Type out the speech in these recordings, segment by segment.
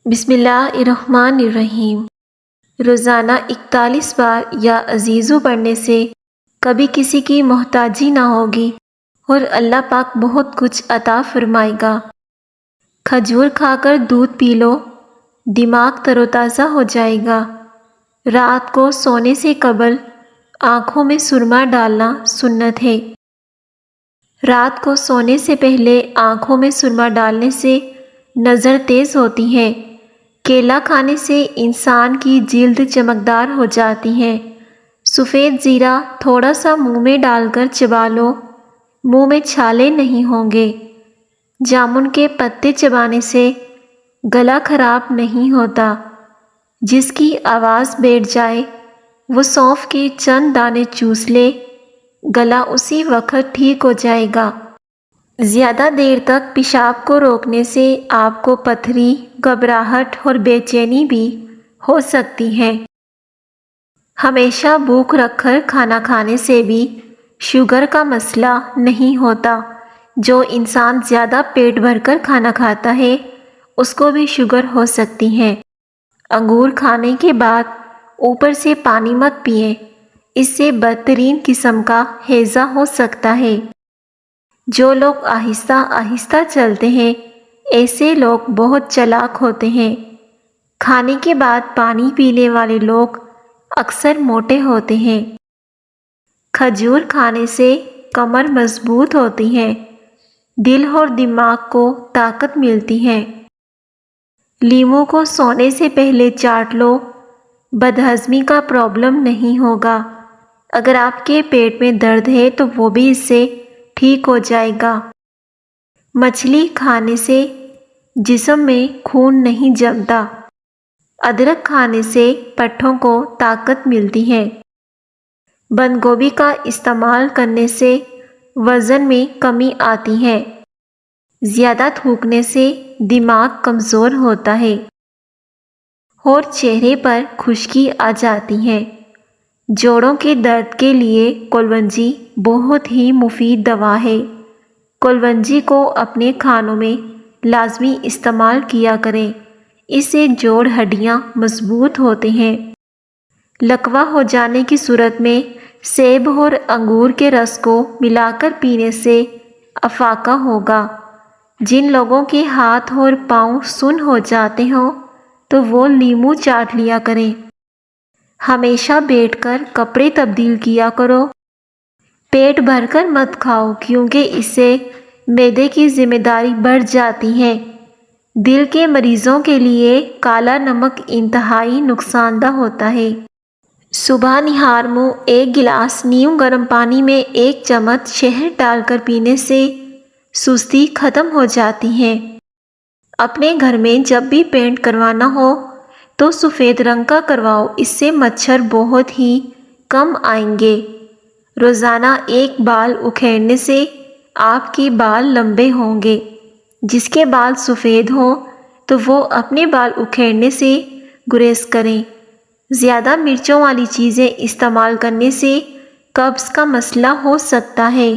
بسم اللہ الرحمن الرحیم۔ روزانہ 41 بار یا عزیزو پڑھنے سے کبھی کسی کی محتاجی نہ ہوگی اور اللہ پاک بہت کچھ عطا فرمائے گا۔ کھجور کھا کر دودھ پی لو، دماغ تر و تازہ ہو جائے گا۔ رات کو سونے سے قبل آنکھوں میں سرما ڈالنا سنت ہے۔ رات کو سونے سے پہلے آنکھوں میں سرما ڈالنے سے نظر تیز ہوتی ہے۔ کیلا کھانے سے انسان کی جلد چمکدار ہو جاتی ہے۔ سفید زیرہ تھوڑا سا منہ میں ڈال کر چبا لو، منہ میں چھالے نہیں ہوں گے۔ جامن کے پتے چبانے سے گلا خراب نہیں ہوتا۔ جس کی آواز بیٹھ جائے وہ سونف کے چند دانے چوس لے، گلا اسی وقت ٹھیک ہو جائے گا۔ زیادہ دیر تک پیشاب کو روکنے سے آپ کو پتھری، گھبراہٹ اور بے چینی بھی ہو سکتی ہے۔ ہمیشہ بھوک رکھ کر کھانا کھانے سے بھی شوگر کا مسئلہ نہیں ہوتا۔ جو انسان زیادہ پیٹ بھر کر کھانا کھاتا ہے اس کو بھی شوگر ہو سکتی ہے۔ انگور کھانے کے بعد اوپر سے پانی مت پئیں، اس سے بدترین قسم کا ہیضہ ہو سکتا ہے۔ جو لوگ آہستہ آہستہ چلتے ہیں ایسے لوگ بہت چالاک ہوتے ہیں۔ کھانے کے بعد پانی پینے والے لوگ اکثر موٹے ہوتے ہیں۔ کھجور کھانے سے کمر مضبوط ہوتی ہے، دل اور دماغ کو طاقت ملتی ہے۔ لیموں کو سونے سے پہلے چاٹ لو، بدہضمی کا پرابلم نہیں ہوگا۔ اگر آپ کے پیٹ میں درد ہے تو وہ بھی اس سے ٹھیک ہو جائے گا۔ مچھلی کھانے سے جسم میں خون نہیں جمتا۔ ادرک کھانے سے پٹھوں کو طاقت ملتی ہے۔ بند گوبھی کا استعمال کرنے سے وزن میں کمی آتی ہے۔ زیادہ تھوکنے سے دماغ کمزور ہوتا ہے اور چہرے پر خشکی آ جاتی ہے۔ جوڑوں کے درد کے لیے کلونجی بہت ہی مفید دوا ہے۔ کلونجی کو اپنے کھانوں میں لازمی استعمال کیا کریں، اس سے جوڑ ہڈیاں مضبوط ہوتے ہیں۔ لکوہ ہو جانے کی صورت میں سیب اور انگور کے رس کو ملا کر پینے سے افاقہ ہوگا۔ جن لوگوں کے ہاتھ اور پاؤں سن ہو جاتے ہوں تو وہ لیموں چاٹ لیا کریں۔ ہمیشہ بیٹھ کر کپڑے تبدیل کیا کرو۔ پیٹ بھر کر مت کھاؤ کیونکہ اس سے معدے کی ذمہ داری بڑھ جاتی ہے۔ دل کے مریضوں کے لیے کالا نمک انتہائی نقصان دہ ہوتا ہے۔ صبح نہار منہ 1 گلاس نیم گرم پانی میں 1 چمچ شہد ڈال کر پینے سے سستی ختم ہو جاتی ہے۔ اپنے گھر میں جب بھی پینٹ کروانا ہو تو سفید رنگ کا کرواؤ، اس سے مچھر بہت ہی کم آئیں گے۔ روزانہ 1 بال اکھیڑنے سے آپ کے بال لمبے ہوں گے۔ جس کے بال سفید ہوں تو وہ اپنے بال اکھیڑنے سے گریز کریں۔ زیادہ مرچوں والی چیزیں استعمال کرنے سے قبض کا مسئلہ ہو سکتا ہے۔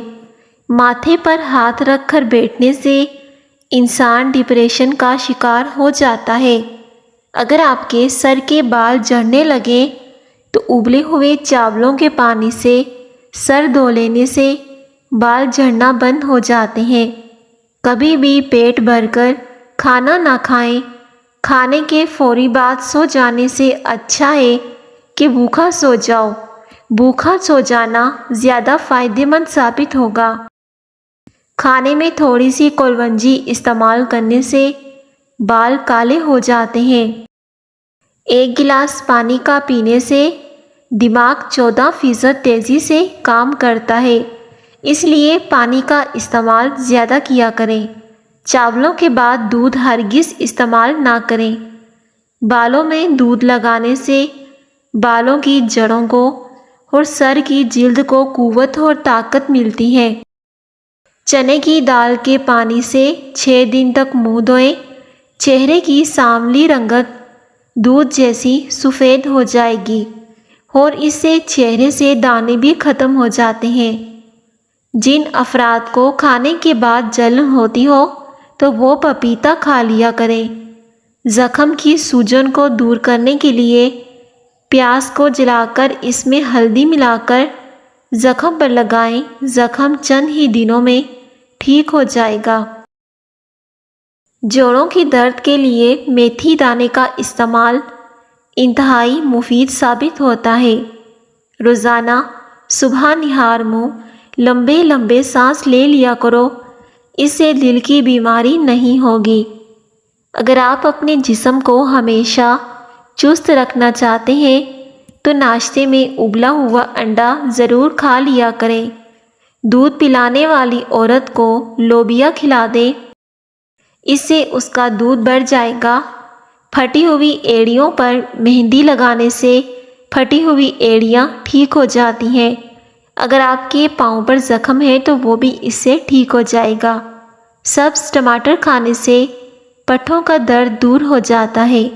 ماتھے پر ہاتھ رکھ کر بیٹھنے سے انسان ڈپریشن کا شکار ہو جاتا ہے۔ اگر آپ کے سر کے بال جھڑنے لگیں تو ابلے ہوئے چاولوں کے پانی سے سر دھو لینے سے بال جھڑنا بند ہو جاتے ہیں۔ کبھی بھی پیٹ بھر کر کھانا نہ کھائیں۔ کھانے کے فوری بعد سو جانے سے اچھا ہے کہ بھوکا سو جاؤ۔ بھوکا سو جانا زیادہ فائدہ مند ثابت ہوگا۔ کھانے میں تھوڑی سی کلونجی استعمال کرنے سے بال کالے ہو جاتے ہیں۔ 1 گلاس پانی کا پینے سے دماغ 14% تیزی سے کام کرتا ہے، اس لیے پانی کا استعمال زیادہ کیا کریں۔ چاولوں کے بعد دودھ ہرگز استعمال نہ کریں۔ بالوں میں دودھ لگانے سے بالوں کی جڑوں کو اور سر کی جلد کو قوت اور طاقت ملتی ہے۔ چنے کی دال کے پانی سے 6 دن تک منہ دھوئیں، چہرے کی سانولی رنگت دودھ جیسی سفید ہو جائے گی اور اس سے چہرے سے دانے بھی ختم ہو جاتے ہیں۔ جن افراد کو کھانے کے بعد جلن ہوتی ہو تو وہ پپیتا کھا لیا کریں۔ زخم کی سوجن کو دور کرنے کے لیے پیاز کو جلا کر اس میں ہلدی ملا کر زخم پر لگائیں، زخم چند ہی دنوں میں ٹھیک ہو جائے گا۔ جوڑوں کی درد کے لیے میتھی دانے کا استعمال انتہائی مفید ثابت ہوتا ہے۔ روزانہ صبح نہار منہ لمبے لمبے سانس لے لیا کرو، اس سے دل کی بیماری نہیں ہوگی۔ اگر آپ اپنے جسم کو ہمیشہ چست رکھنا چاہتے ہیں تو ناشتے میں ابلا ہوا انڈا ضرور کھا لیا کریں۔ دودھ پلانے والی عورت کو لوبیا کھلا دیں، اس سے اس کا دودھ بڑھ جائے گا۔ پھٹی ہوئی ایڑیوں پر مہندی لگانے سے پھٹی ہوئی ایڑیاں ٹھیک ہو جاتی ہیں۔ اگر آپ کے پاؤں پر زخم ہے تو وہ بھی اس سے ٹھیک ہو جائے گا۔ سبز ٹماٹر کھانے سے پٹھوں کا درد دور ہو جاتا ہے۔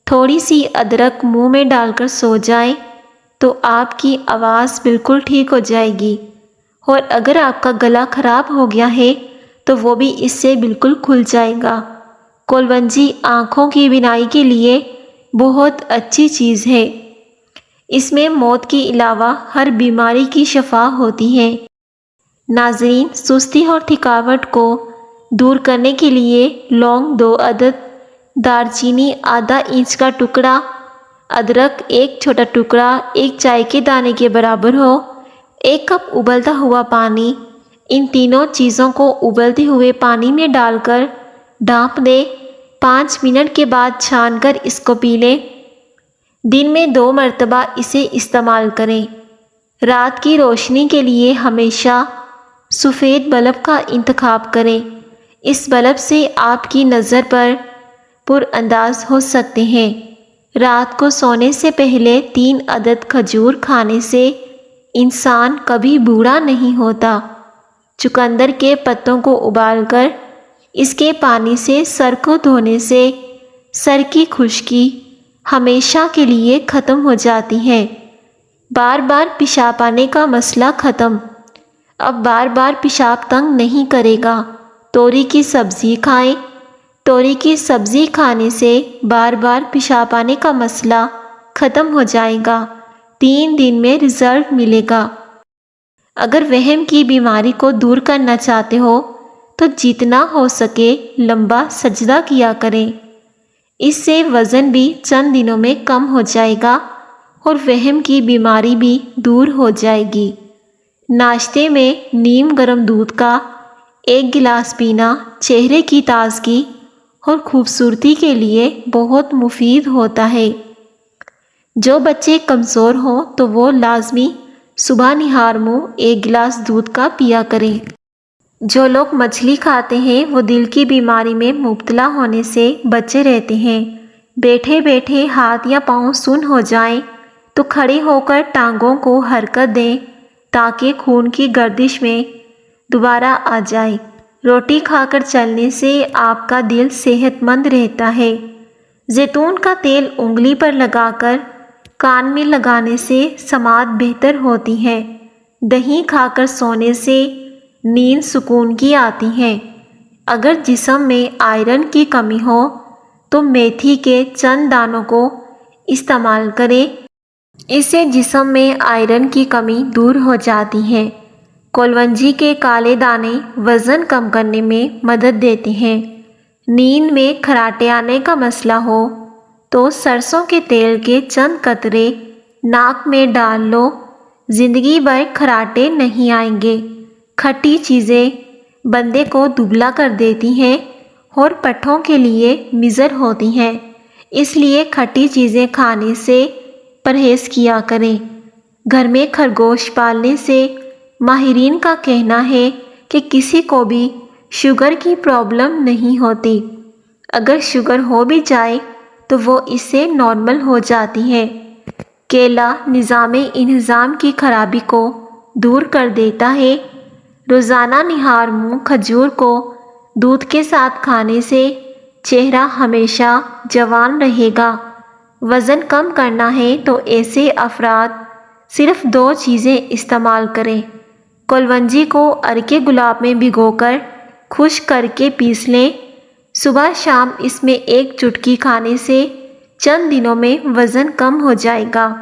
تھوڑی سی ادرک منہ میں ڈال کر سو جائیں تو آپ کی آواز بالکل ٹھیک ہو جائے گی، اور اگر آپ کا گلا خراب ہو گیا ہے تو وہ بھی اس سے بالکل کھل جائے گا۔ کلونجی آنکھوں کی بینائی کے لیے بہت اچھی چیز ہے۔ اس میں موت کے علاوہ ہر بیماری کی شفا ہوتی ہے۔ ناظرین، سستی اور تھکاوٹ کو دور کرنے کے لیے لونگ 2 عدد، دار چینی آدھا انچ کا ٹکڑا، ادرک 1 چھوٹا ٹکڑا 1 چائے کے دانے کے برابر ہو، 1 کپ ابلتا ہوا پانی، ان تینوں چیزوں کو ابلتے ہوئے پانی میں ڈال کر ڈھانپ دیں۔ 5 منٹ کے بعد چھان کر اس کو پی لیں۔ دن میں 2 مرتبہ اسے استعمال کریں۔ رات کی روشنی کے لیے ہمیشہ سفید بلب کا انتخاب کریں۔ اس بلب سے آپ کی نظر پر انداز ہو سکتے ہیں۔ رات کو سونے سے پہلے 3 عدد کھجور کھانے سے انسان کبھی بوڑھا نہیں ہوتا۔ چقندر کے پتوں کو ابال کر اس کے پانی سے سر کو دھونے سے سر کی خشکی ہمیشہ کے لیے ختم ہو جاتی ہے۔ بار بار پیشاب آنے کا مسئلہ ختم۔ اب بار بار پیشاب تنگ نہیں کرے گا۔ توری کی سبزی کھائیں۔ توری کی سبزی کھانے سے بار بار پیشاب آنے کا مسئلہ ختم ہو جائے گا۔ 3 دن میں رزلٹ ملے گا۔ اگر وہم کی بیماری کو دور کرنا چاہتے ہو تو جتنا ہو سکے لمبا سجدہ کیا کریں۔ اس سے وزن بھی چند دنوں میں کم ہو جائے گا اور وہم کی بیماری بھی دور ہو جائے گی۔ ناشتے میں نیم گرم دودھ کا 1 گلاس پینا چہرے کی تازگی اور خوبصورتی کے لیے بہت مفید ہوتا ہے۔ جو بچے کمزور ہوں تو وہ لازمی صبح نہار منہ 1 گلاس دودھ کا پیا کریں۔ جو لوگ مچھلی کھاتے ہیں وہ دل کی بیماری میں مبتلا ہونے سے بچے رہتے ہیں۔ بیٹھے بیٹھے ہاتھ یا پاؤں سن ہو جائیں تو کھڑے ہو کر ٹانگوں کو حرکت دیں تاکہ خون کی گردش میں دوبارہ آ جائے۔ روٹی کھا کر چلنے سے آپ کا دل صحت مند رہتا ہے۔ زیتون کا تیل انگلی پر لگا کر کان میں لگانے سے سماعت بہتر ہوتی ہے۔ دہی کھا کر سونے سے نیند سکون کی آتی ہے۔ اگر جسم میں آئرن کی کمی ہو تو میتھی کے چند دانوں کو استعمال کریں، اس سے جسم میں آئرن کی کمی دور ہو جاتی ہے۔ کلونجی کے کالے دانے وزن کم کرنے میں مدد دیتے ہیں۔ نیند میں کھراٹے آنے کا مسئلہ ہو تو سرسوں کے تیل کے چند قطرے ناک میں ڈال لو، زندگی بھر کھراٹے نہیں آئیں گے۔ کھٹی چیزیں بندے کو دبلا کر دیتی ہیں اور پٹھوں کے لیے مضر ہوتی ہیں، اس لیے کھٹی چیزیں کھانے سے پرہیز کیا کریں۔ گھر میں خرگوش پالنے سے ماہرین کا کہنا ہے کہ کسی کو بھی شوگر کی پرابلم نہیں ہوتی۔ اگر شوگر ہو بھی جائے تو وہ اس سے نارمل ہو جاتی ہے۔ کیلا نظام انہضام کی خرابی کو دور کر دیتا ہے۔ روزانہ نہار منہ کھجور کو دودھ کے ساتھ کھانے سے چہرہ ہمیشہ جوان رہے گا۔ وزن کم کرنا ہے تو ایسے افراد صرف 2 چیزیں استعمال کریں۔ کلونجی کو عرق گلاب میں بھگو کر خشک کر کے پیس لیں۔ صبح شام اس میں ایک چٹکی کھانے سے چند دنوں میں وزن کم ہو جائے گا۔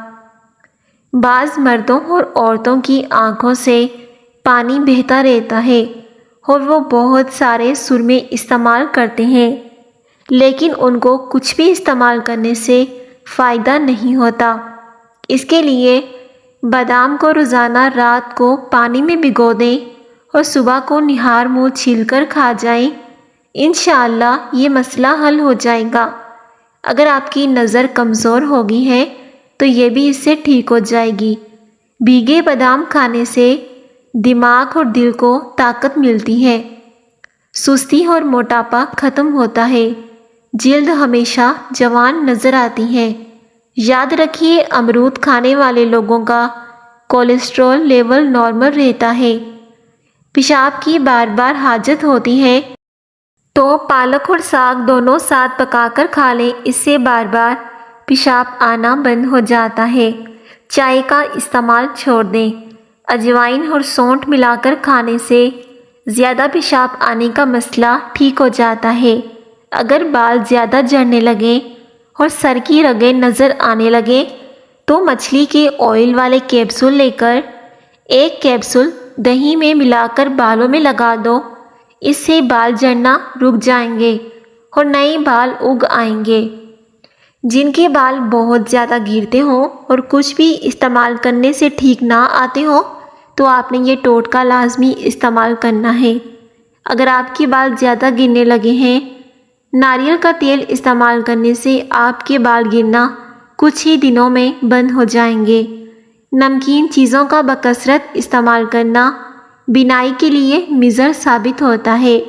بعض مردوں اور عورتوں کی آنکھوں سے پانی بہتا رہتا ہے اور وہ بہت سارے سرمے استعمال کرتے ہیں، لیکن ان کو کچھ بھی استعمال کرنے سے فائدہ نہیں ہوتا۔ اس کے لیے بادام کو روزانہ رات کو پانی میں بھگو دیں اور صبح کو نہار منہ چھیل کر کھا جائیں۔ انشاءاللہ یہ مسئلہ حل ہو جائے گا۔ اگر آپ کی نظر کمزور ہو گئی ہے تو یہ بھی اس سے ٹھیک ہو جائے گی۔ بھیگے بادام کھانے سے دماغ اور دل کو طاقت ملتی ہے، سستی اور موٹاپا ختم ہوتا ہے، جلد ہمیشہ جوان نظر آتی ہے۔ یاد رکھیے، امرود کھانے والے لوگوں کا کولیسٹرول لیول نارمل رہتا ہے۔ پیشاب کی بار بار حاجت ہوتی ہے تو پالک اور ساگ دونوں ساتھ پکا کر کھا لیں، اس سے بار بار پیشاب آنا بند ہو جاتا ہے۔ چائے کا استعمال چھوڑ دیں۔ اجوائن اور سونٹھ ملا کر کھانے سے زیادہ پیشاب آنے کا مسئلہ ٹھیک ہو جاتا ہے۔ اگر بال زیادہ جھڑنے لگیں اور سر کی رگیں نظر آنے لگیں تو مچھلی کے آئل والے کیپسول لے کر ایک کیپسول دہی میں ملا کر بالوں میں لگا دو۔ اس سے بال جھڑنا رک جائیں گے اور نئے بال اگ آئیں گے۔ جن کے بال بہت زیادہ گرتے ہوں اور کچھ بھی استعمال کرنے سے ٹھیک نہ آتے ہوں تو آپ نے یہ ٹوٹکا لازمی استعمال کرنا ہے۔ اگر آپ کے بال زیادہ گرنے لگے ہیں، ناریل کا تیل استعمال کرنے سے آپ کے بال گرنا کچھ ہی دنوں میں بند ہو جائیں گے۔ نمکین چیزوں کا بکثرت استعمال کرنا بینائی کے لیے مضر ثابت ہوتا ہے۔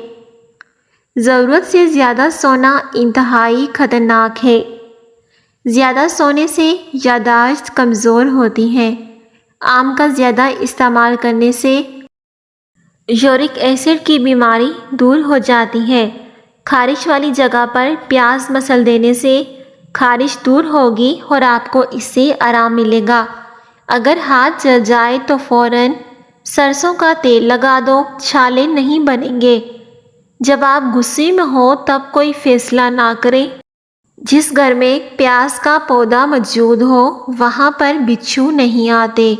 ضرورت سے زیادہ سونا انتہائی خطرناک ہے۔ زیادہ سونے سے یادداشت کمزور ہوتی ہے۔ آم کا زیادہ استعمال کرنے سے یورک ایسڈ کی بیماری دور ہو جاتی ہے۔ خارش والی جگہ پر پیاز مسل دینے سے خارش دور ہوگی اور آپ کو اس سے آرام ملے گا۔ اگر ہاتھ جل جائے تو فوراً سرسوں کا تیل لگا دو، چھالے نہیں بنیں گے۔ جب آپ غصے میں ہو تب کوئی فیصلہ نہ کریں۔ جس گھر میں پیاز کا پودا موجود ہو وہاں پر بچھو نہیں آتے۔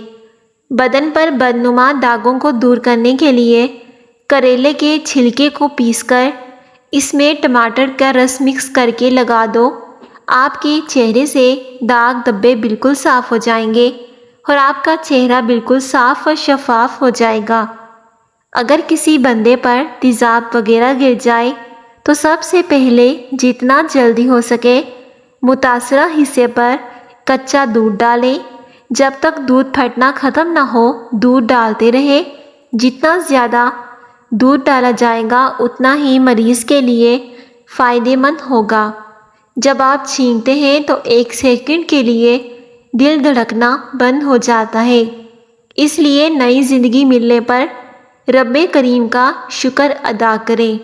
بدن پر بدنما داغوں کو دور کرنے کے لیے کریلے کے چھلکے کو پیس کر اس میں ٹماٹر کا رس مکس کر کے لگا دو۔ آپ کے چہرے سے داغ دھبے بالکل صاف ہو جائیں گے اور آپ کا چہرہ بالکل صاف اور شفاف ہو جائے گا۔ اگر کسی بندے پر تیزاب وغیرہ گر جائے تو سب سے پہلے جتنا جلدی ہو سکے متاثرہ حصے پر کچا دودھ ڈالیں۔ جب تک دودھ پھٹنا ختم نہ ہو دودھ ڈالتے رہیں۔ جتنا زیادہ دودھ ڈالا جائے گا اتنا ہی مریض کے لیے فائدہ مند ہوگا۔ جب آپ چھینکتے ہیں تو ایک سیکنڈ کے لیے دل دھڑکنا بند ہو جاتا ہے۔ اس لیے نئی زندگی ملنے پر رب کریم کا شکر ادا کریں۔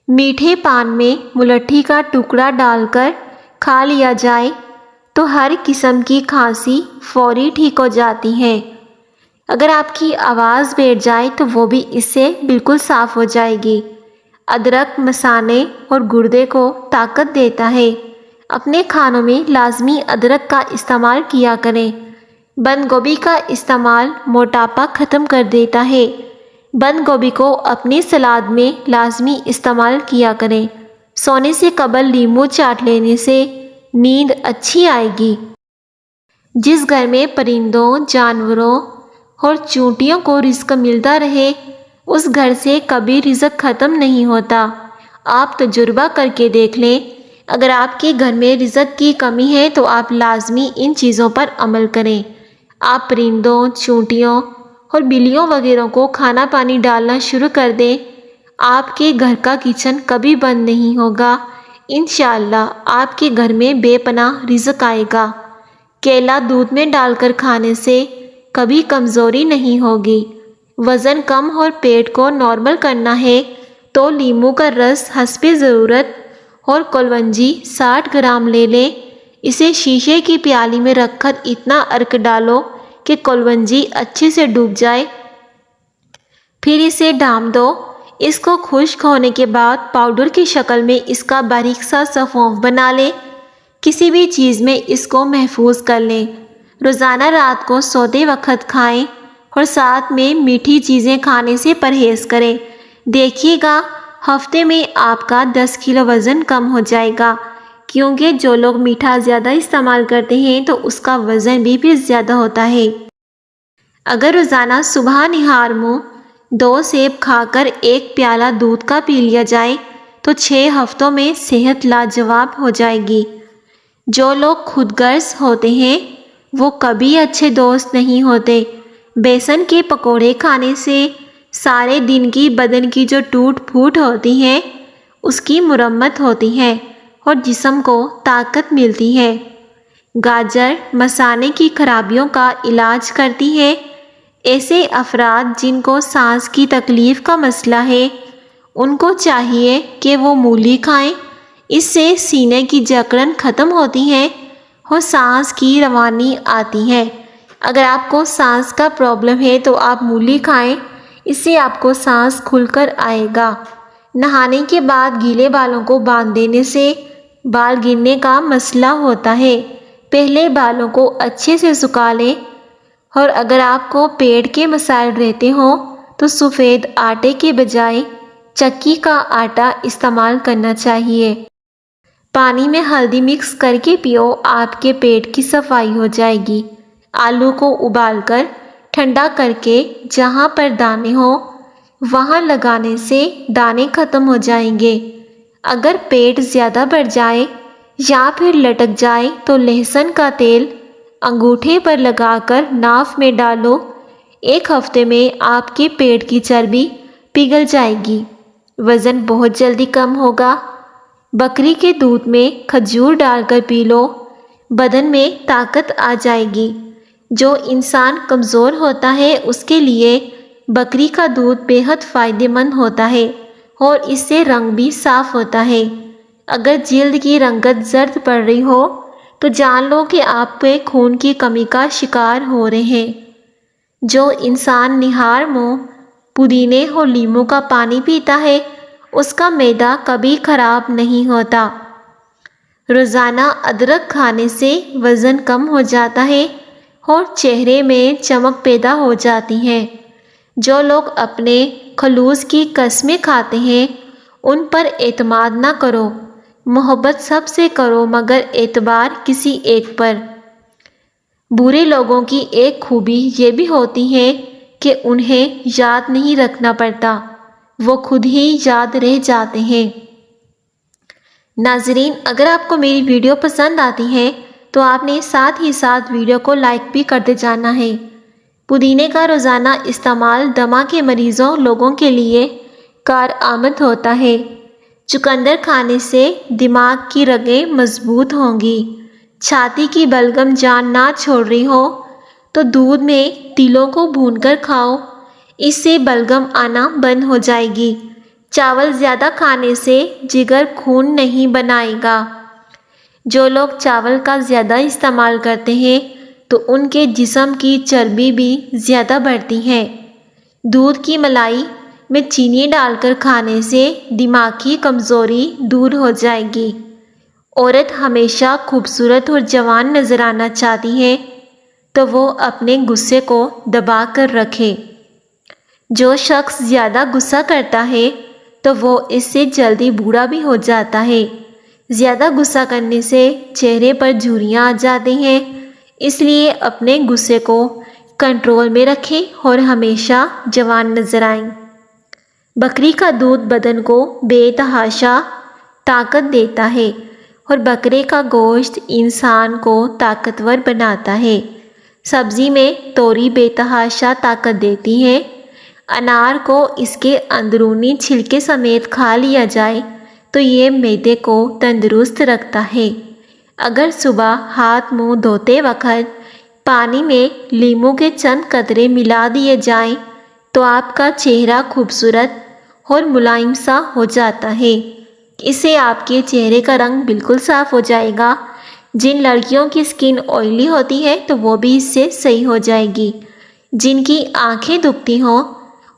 میٹھے پان میں ملٹھی کا ٹکڑا ڈال کر کھا لیا جائے تو ہر قسم کی کھانسی فوری ٹھیک ہو جاتی ہے۔ اگر آپ کی آواز بیٹھ جائے تو وہ بھی اس سے بالکل صاف ہو جائے گی۔ ادرک مثانے اور گردے کو طاقت دیتا ہے۔ اپنے کھانوں میں لازمی ادرک کا استعمال کیا کریں۔ بند گوبھی کا استعمال موٹاپا ختم کر دیتا ہے۔ بند گوبھی کو اپنی سلاد میں لازمی استعمال کیا کریں۔ سونے سے قبل لیموں چاٹ لینے سے نیند اچھی آئے گی۔ جس گھر میں پرندوں، جانوروں اور چونٹیوں کو رزق ملتا رہے اس گھر سے کبھی رزق ختم نہیں ہوتا۔ آپ تجربہ کر کے دیکھ لیں۔ اگر آپ کے گھر میں رزق کی کمی ہے تو آپ لازمی ان چیزوں پر عمل کریں۔ آپ پرندوں، چونٹیوں اور بلیوں وغیرہ کو کھانا پانی ڈالنا شروع کر دیں۔ آپ کے گھر کا کچن کبھی بند نہیں ہوگا۔ انشاءاللہ آپ کے گھر میں بے پناہ رزق آئے گا۔ کیلا دودھ میں ڈال کر کھانے سے کبھی کمزوری نہیں ہوگی۔ وزن کم اور پیٹ کو نارمل کرنا ہے تو لیموں کا رس حسب ضرورت اور کلونجی 60 گرام لے لیں۔ اسے شیشے کی پیالی میں رکھ کر اتنا عرق ڈالو کہ کلونجی اچھے سے ڈوب جائے، پھر اسے ڈھانپ دو۔ اس کو خشک ہونے کے بعد پاؤڈر کی شکل میں اس کا باریک سا سفونف بنا لیں۔ کسی بھی چیز میں اس کو محفوظ کر لیں۔ روزانہ رات کو سوتے وقت کھائیں اور ساتھ میں میٹھی چیزیں کھانے سے پرہیز کریں۔ دیکھیے گا ہفتے میں آپ کا 10 کلو وزن کم ہو جائے گا، کیونکہ جو لوگ میٹھا زیادہ استعمال کرتے ہیں تو اس کا وزن بھی پھر زیادہ ہوتا ہے۔ اگر روزانہ صبح نہار منہ 2 سیب کھا کر 1 پیالہ دودھ کا پی لیا جائے تو 6 ہفتوں میں صحت لاجواب ہو جائے گی۔ جو لوگ خود غرض ہوتے ہیں وہ کبھی اچھے دوست نہیں ہوتے۔ بیسن کے پکوڑے کھانے سے سارے دن کی بدن کی جو ٹوٹ پھوٹ ہوتی ہے اس کی مرمت ہوتی ہے اور جسم کو طاقت ملتی ہے۔ گاجر مثانے کی خرابیوں کا علاج کرتی ہے۔ ایسے افراد جن کو سانس کی تکلیف کا مسئلہ ہے ان کو چاہیے کہ وہ مولی کھائیں۔ اس سے سینے کی جکڑن ختم ہوتی ہے اور سانس کی روانی آتی ہے۔ اگر آپ کو سانس کا پرابلم ہے تو آپ مولی کھائیں، اس سے آپ کو سانس کھل کر آئے گا۔ نہانے کے بعد گیلے بالوں کو باندھ دینے سے بال گرنے کا مسئلہ ہوتا ہے۔ پہلے بالوں کو اچھے سے سکھا لیں، اور اگر آپ کو پیٹ کے مسائل رہتے ہوں تو سفید آٹے کے بجائے چکی کا آٹا استعمال کرنا چاہیے۔ پانی میں ہلدی مکس کر کے پیو، آپ کے پیٹ کی صفائی ہو جائے گی۔ آلو کو ابال کر ٹھنڈا کر کے جہاں پر دانے ہوں وہاں لگانے سے دانے ختم ہو جائیں گے۔ اگر پیٹ زیادہ بڑھ جائے یا پھر لٹک جائے تو لہسن کا تیل انگوٹھے پر لگا کر ناف میں ڈالو۔ 1 ہفتے میں آپ کے پیٹ کی چربی پگھل جائے گی، وزن بہت جلدی کم ہوگا۔ بکری کے دودھ میں کھجور ڈال کر پی لو، بدن میں طاقت آ جائے گی۔ جو انسان کمزور ہوتا ہے اس کے لیے بکری کا دودھ بے حد فائدہ مند ہوتا ہے اور اس سے رنگ بھی صاف ہوتا ہے۔ اگر جلد کی رنگت زرد پڑ رہی ہو تو جان لو کہ آپ کے خون کی کمی کا شکار ہو رہے ہیں۔ جو انسان نہار منہ پودینے اور لیموں کا پانی پیتا ہے اس کا معدہ کبھی خراب نہیں ہوتا۔ روزانہ ادرک کھانے سے وزن کم ہو جاتا ہے اور چہرے میں چمک پیدا ہو جاتی ہے۔ جو لوگ اپنے خلوص کی قسمیں کھاتے ہیں ان پر اعتماد نہ کرو۔ محبت سب سے کرو مگر اعتبار کسی ایک پر۔ برے لوگوں کی ایک خوبی یہ بھی ہوتی ہے کہ انہیں یاد نہیں رکھنا پڑتا، وہ خود ہی یاد رہ جاتے ہیں۔ ناظرین، اگر آپ کو میری ویڈیو پسند آتی ہے تو آپ نے ساتھ ہی ساتھ ویڈیو کو لائک بھی کرتے جانا ہے۔ پودینے کا روزانہ استعمال دمہ کے مریضوں لوگوں کے لیے کارآمد ہوتا ہے۔ چقندر کھانے سے دماغ کی رگیں مضبوط ہوں گی۔ چھاتی کی بلغم جان نہ چھوڑ رہی ہو تو دودھ میں تلوں کو بھون کر کھاؤ، اس سے بلغم آنا بند ہو جائے گی۔ چاول زیادہ کھانے سے جگر خون نہیں بنائے گا۔ جو لوگ چاول کا زیادہ استعمال کرتے ہیں تو ان کے جسم کی چربی بھی زیادہ بڑھتی ہے۔ دودھ کی ملائی میں چینی ڈال کر کھانے سے دماغی کمزوری دور ہو جائے گی۔ عورت ہمیشہ خوبصورت اور جوان نظر آنا چاہتی ہے تو وہ اپنے غصے کو دبا کر رکھے۔ جو شخص زیادہ غصہ کرتا ہے تو وہ اس سے جلدی بوڑھا بھی ہو جاتا ہے۔ زیادہ غصہ کرنے سے چہرے پر جھریاں آ جاتی ہیں، اس لیے اپنے غصے کو کنٹرول میں رکھیں اور ہمیشہ جوان نظر آئیں۔ بکری کا دودھ بدن کو بے تحاشا طاقت دیتا ہے اور بکرے کا گوشت انسان کو طاقتور بناتا ہے۔ سبزی میں توری بے تحاشا طاقت دیتی ہے۔ انار کو اس کے اندرونی چھلکے سمیت کھا لیا جائے تو یہ معدے کو تندرست رکھتا ہے۔ اگر صبح ہاتھ منہ دھوتے وقت پانی میں لیموں کے چند قطرے ملا دیے جائیں تو آپ کا چہرہ خوبصورت اور ملائم سا ہو جاتا ہے۔ اس سے آپ کے چہرے کا رنگ بالکل صاف ہو جائے گا۔ جن لڑکیوں کی سکن آئلی ہوتی ہے تو وہ بھی اس سے صحیح ہو جائے گی۔ جن کی آنکھیں دکھتی ہوں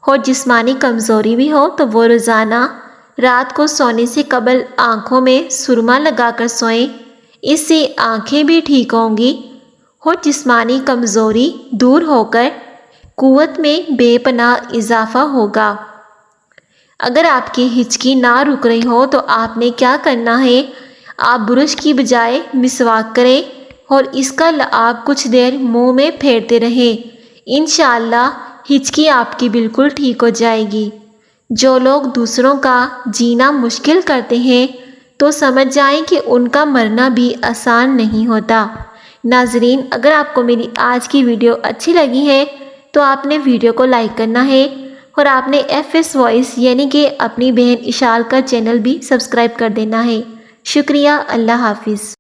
اور جسمانی کمزوری بھی ہو تو وہ روزانہ رات کو سونے سے قبل آنکھوں میں سرما لگا کر سوئیں، اس سے آنکھیں بھی ٹھیک ہوں گی اور جسمانی کمزوری دور ہو کر قوت میں بے پناہ اضافہ ہوگا۔ اگر آپ کی ہچکی نہ رک رہی ہو تو آپ نے کیا کرنا ہے، آپ برش کی بجائے مسواک کریں اور اس کا لعاب کچھ دیر منہ میں پھیرتے رہیں، انشاءاللہ ہچکی آپ کی بالکل ٹھیک ہو جائے گی۔ جو لوگ دوسروں کا جینا مشکل کرتے ہیں تو سمجھ جائیں کہ ان کا مرنا بھی آسان نہیں ہوتا۔ ناظرین، اگر آپ کو میری آج کی ویڈیو اچھی لگی ہے تو آپ نے ویڈیو کو لائک کرنا ہے اور آپ نے FS وائس یعنی کہ اپنی بہن اشال کا چینل بھی سبسکرائب کر دینا ہے۔ شکریہ، اللہ حافظ۔